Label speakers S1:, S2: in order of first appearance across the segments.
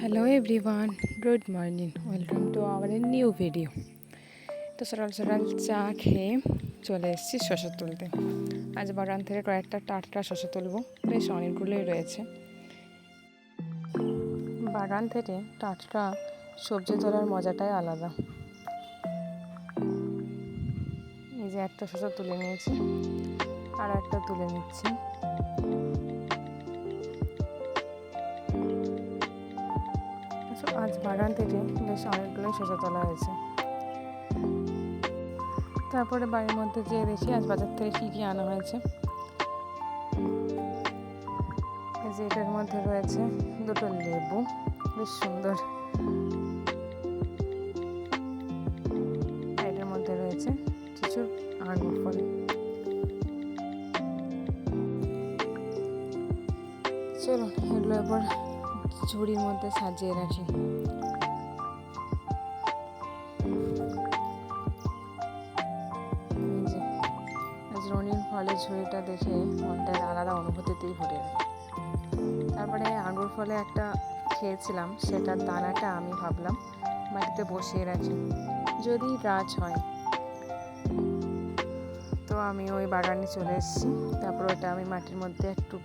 S1: Hello everyone, good morning, welcome to our new video. তো সকাল সকাল চা খেয়ে চলে এসেছি শসা তুলতে। আজ বাগান থেকে কয়েকটা টাটকা শসা তুলবো, বেশ অনেকগুলোই রয়েছে। বাগান থেকে টাটকা সবজি তোলার মজাটাই আলাদা। এই যে একটা শসা তুলে নিয়েছি, আর একটা তুলে নিচ্ছি। আজ বাগান থেকে বেশ অনেকগুলোই শসা তোলা হয়েছে। তারপরে বাড়ির মধ্যে যেয়ে দেখি আজ বাজার থেকে কী কী আনা হয়েছে। এই যে এটার মধ্যে রয়েছে দুটো লেবু, বেশ সুন্দর। এটার মধ্যে রয়েছে কিছু আঙুর ফল। চলো এগুলো এবার ঝুড়ির মধ্যে সাজিয়ে রাখি। রঙিন ফলের ঝুড়িটা দেখে মনটার আলাদা অনুভূতিতেই ভরে যায়। তারপরে আঙুর ফলে একটা খেয়েছিলাম, সেটার দানাটা আমি ভাবলাম মাটিতে বসিয়ে রাখি, যদি গাছ হয়। তো আমি ওই বাগানে চলে এসেছি। তারপর ওটা আমি মাটির মধ্যে একটু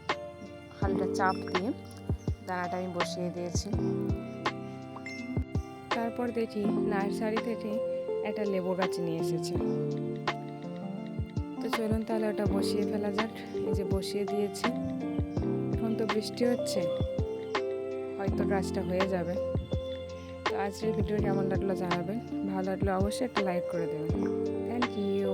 S1: হালকা চাপ দিয়ে দানাটা আমি বসিয়ে দিয়েছি। তারপর দেখি নার্সারি থেকে একটা লেবু গাছ নিয়ে এসেছে। তো চলুন তাহলে ওটা বসিয়ে ফেলা যাক। এই যে বসিয়ে দিয়েছি। এখন তো বৃষ্টি হচ্ছে, হয়তো গাছটা হয়ে যাবে। তো আজকের ভিডিও কেমন লাগলো জানাবেন, ভালো লাগলে অবশ্যই একটা লাইক করে দেবেন। Thank you.